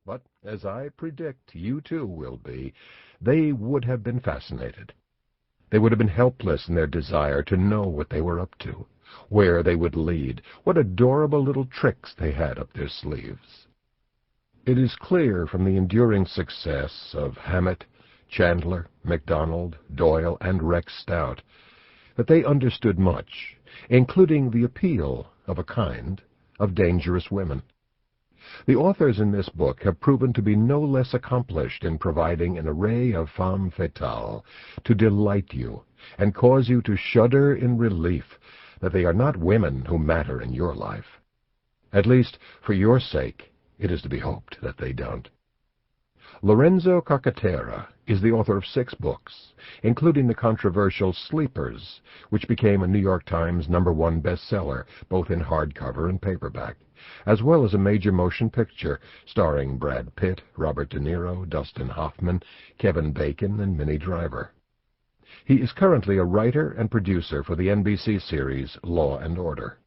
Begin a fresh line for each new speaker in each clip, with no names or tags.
But, as I predict you too will be, they would have been fascinated. They would have been helpless in their desire to know what they were up to, where they would lead, what adorable little tricks they had up their sleeves. It is clear from the enduring success of Hammett, Chandler, MacDonald, Doyle, and Rex Stout that they understood much, including the appeal, of a kind, of dangerous women. The authors in this book have proven to be no less accomplished in providing an array of femme fatales to delight you and cause you to shudder in relief that they are not women who matter in your life. At least, for your sake, it is to be hoped that they don't. Lorenzo Carcaterra is the author of 6 books, including the controversial Sleepers, which became a New York Times #1 bestseller, both in hardcover and paperback, as well as a major motion picture starring Brad Pitt, Robert De Niro, Dustin Hoffman, Kevin Bacon, and Minnie Driver. He is currently a writer and producer for the NBC series Law and Order.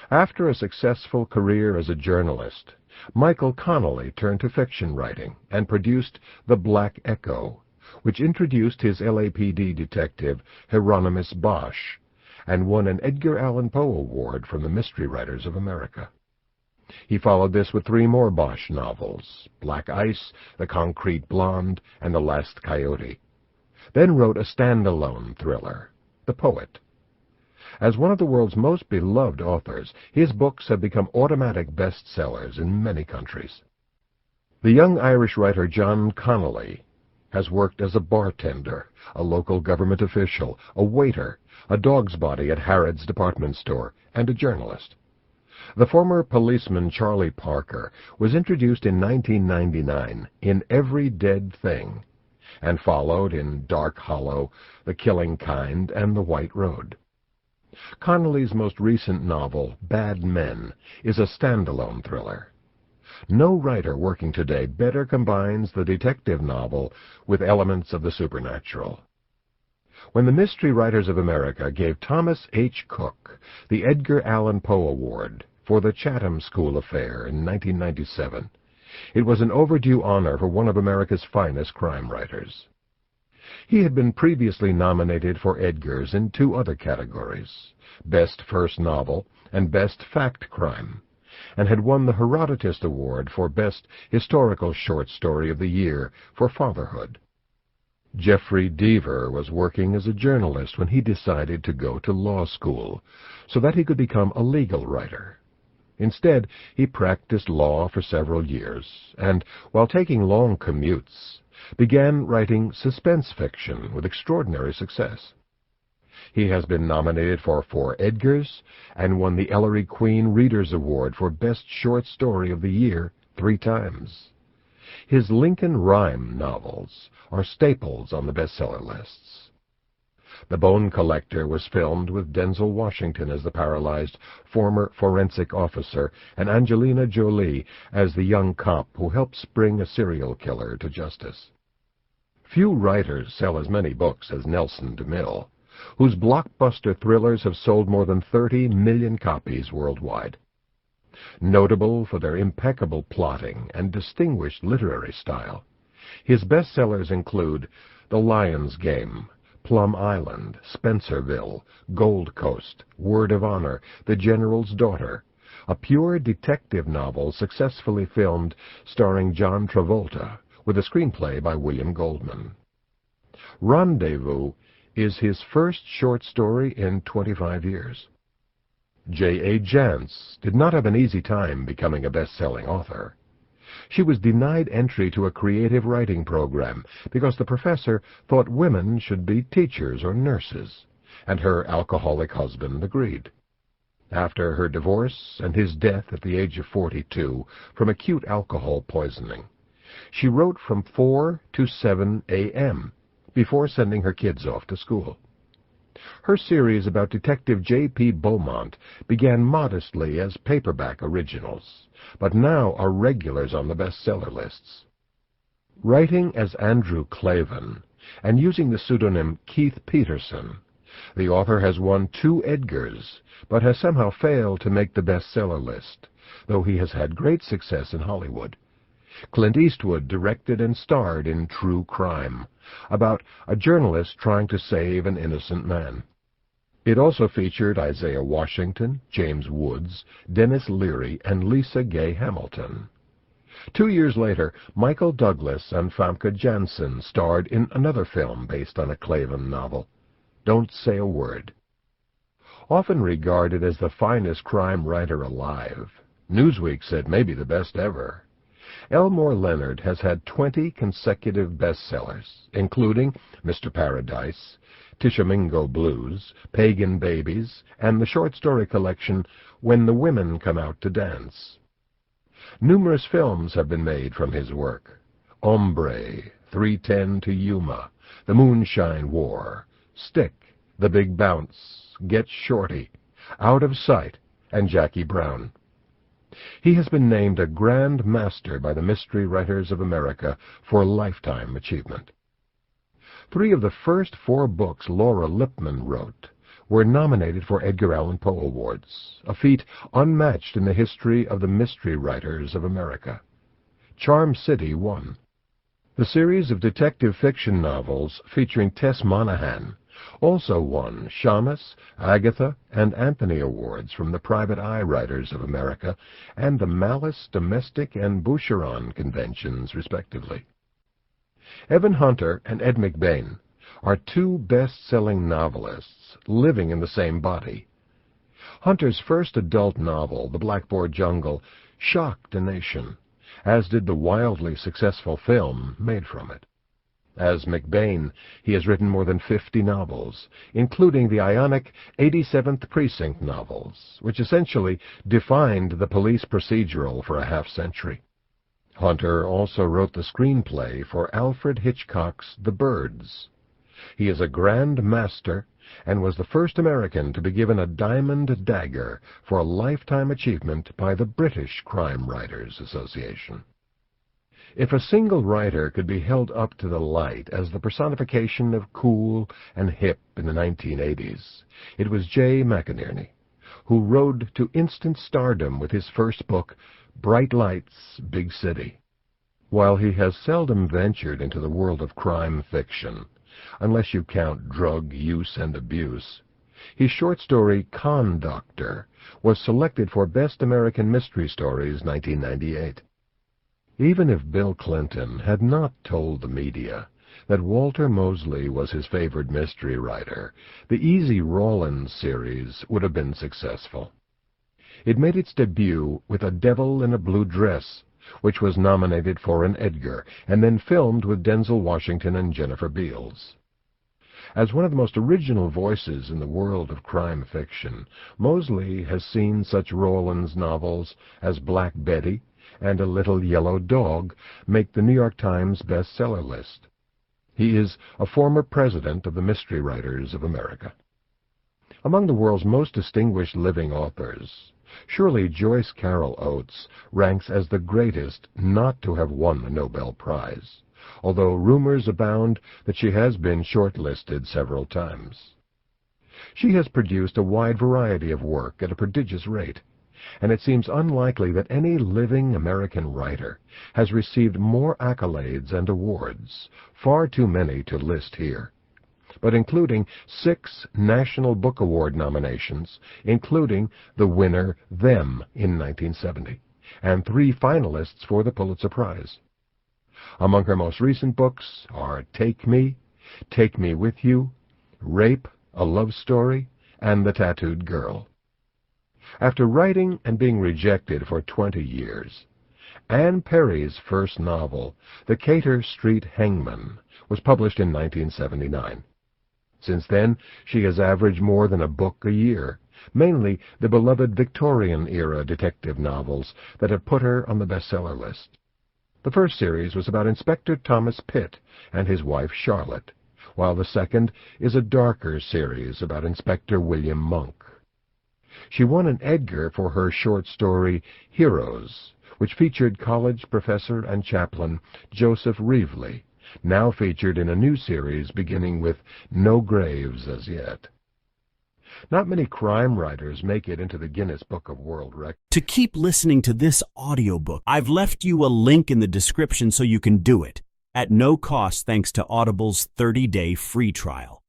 After a successful career as a journalist, Michael Connelly turned to fiction writing and produced The Black Echo, which introduced his LAPD detective Hieronymus Bosch and won an Edgar Allan Poe Award from the Mystery Writers of America. He followed this with 3 more Bosch novels, Black Ice, The Concrete Blonde, and The Last Coyote, then wrote a standalone thriller, The Poet. As one of the world's most beloved authors, his books have become automatic bestsellers in many countries. The young Irish writer John Connolly has worked as a bartender, a local government official, a waiter, a dog's body at Harrods department store, and a journalist. The former policeman Charlie Parker was introduced in 1999 in Every Dead Thing, and followed in Dark Hollow, The Killing Kind, and The White Road. Connolly's most recent novel, Bad Men, is a standalone thriller. No writer working today better combines the detective novel with elements of the supernatural. When the Mystery Writers of America gave Thomas H. Cook the Edgar Allan Poe Award for the Chatham School Affair in 1997, it was an overdue honor for one of America's finest crime writers. He had been previously nominated for Edgars in 2 other categories, Best First Novel and Best Fact Crime, and had won the Herodotus Award for Best Historical Short Story of the Year for Fatherhood. Jeffrey Deaver was working as a journalist when he decided to go to law school so that he could become a legal writer. Instead, he practiced law for several years, and, while taking long commutes, began writing suspense fiction with extraordinary success. He has been nominated for 4 Edgars and won the Ellery Queen Readers Award for Best Short Story of the Year 3 times. His Lincoln Rhyme novels are staples on the bestseller lists. The Bone Collector was filmed with Denzel Washington as the paralyzed former forensic officer and Angelina Jolie as the young cop who helps bring a serial killer to justice. Few writers sell as many books as Nelson DeMille, whose blockbuster thrillers have sold more than 30 million copies worldwide. Notable for their impeccable plotting and distinguished literary style, his bestsellers include The Lion's Game, Plum Island, Spencerville, Gold Coast, Word of Honor, The General's Daughter, a pure detective novel successfully filmed starring John Travolta, with a screenplay by William Goldman. Rendezvous is his first short story in 25 years. J.A. Jance did not have an easy time becoming a best-selling author. She was denied entry to a creative writing program because the professor thought women should be teachers or nurses, and her alcoholic husband agreed. After her divorce and his death at the age of 42 from acute alcohol poisoning, she wrote from 4 to 7 a.m. before sending her kids off to school. Her series about Detective J.P. Beaumont began modestly as paperback originals, but now are regulars on the bestseller lists. Writing as Andrew Klavan and using the pseudonym Keith Peterson, the author has won 2 Edgars, but has somehow failed to make the bestseller list, though he has had great success in Hollywood. Clint Eastwood directed and starred in True Crime, about a journalist trying to save an innocent man. It also featured Isaiah Washington, James Woods, Dennis Leary, and Lisa Gay Hamilton. 2 years later, Michael Douglas and Famke Janssen starred in another film based on a Clavin novel, Don't Say a Word. Often regarded as the finest crime writer alive, Newsweek said maybe the best ever, Elmore Leonard has had 20 consecutive bestsellers, including Mr. Paradise, Tishomingo Blues, Pagan Babies, and the short story collection When the Women Come Out to Dance. Numerous films have been made from his work: Hombre, 3:10 to Yuma, The Moonshine War, Stick, The Big Bounce, Get Shorty, Out of Sight, and Jackie Brown. He has been named a Grand Master by the Mystery Writers of America for lifetime achievement. 3 of the first 4 books Laura Lippman wrote were nominated for Edgar Allan Poe Awards, a feat unmatched in the history of the Mystery Writers of America. Charm City won. The series of detective fiction novels featuring Tess Monahan also won Shamus, Agatha, and Anthony Awards from the Private Eye Writers of America and the Malice, Domestic, and Boucheron conventions, respectively. Evan Hunter and Ed McBain are 2 best-selling novelists living in the same body. Hunter's first adult novel, The Blackboard Jungle, shocked a nation, as did the wildly successful film made from it. As McBain, he has written more than 50 novels, including the Ionic 87th Precinct novels, which essentially defined the police procedural for a half-century. Hunter also wrote the screenplay for Alfred Hitchcock's The Birds. He is a Grand Master and was the first American to be given a Diamond Dagger for a lifetime achievement by the British Crime Writers Association. If a single writer could be held up to the light as the personification of cool and hip in the 1980s, it was Jay McInerney, who rode to instant stardom with his first book, Bright Lights, Big City. While he has seldom ventured into the world of crime fiction, unless you count drug use and abuse, his short story Con Doctor was selected for Best American Mystery Stories 1998. Even if Bill Clinton had not told the media that Walter Mosley was his favorite mystery writer, the Easy Rawlins series would have been successful. It made its debut with A Devil in a Blue Dress, which was nominated for an Edgar, and then filmed with Denzel Washington and Jennifer Beals. As one of the most original voices in the world of crime fiction, Mosley has seen such Rawlins novels as Black Betty and A Little Yellow Dog make the New York Times bestseller list. He is a former president of the Mystery Writers of America. Among the world's most distinguished living authors, surely Joyce Carol Oates ranks as the greatest not to have won the Nobel Prize, although rumors abound that she has been shortlisted several times. She has produced a wide variety of work at a prodigious rate, and it seems unlikely that any living American writer has received more accolades and awards, far too many to list here, but including 6 National Book Award nominations, including the winner Them in 1970, and 3 finalists for the Pulitzer Prize. Among her most recent books are Take Me With You, Rape, A Love Story, and The Tattooed Girl. After writing and being rejected for 20 years, Anne Perry's first novel, The Cater Street Hangman, was published in 1979. Since then, she has averaged more than a book a year, mainly the beloved Victorian-era detective novels that have put her on the bestseller list. The first series was about Inspector Thomas Pitt and his wife Charlotte, while the second is a darker series about Inspector William Monk. She won an Edgar for her short story Heroes, which featured college professor and chaplain Joseph Reevely, now featured in a new series beginning with No Graves as Yet. Not many crime writers make it into the Guinness Book of World Records.
To keep listening to this audiobook, I've left you a link in the description so you can do it at no cost thanks to Audible's 30-day free trial.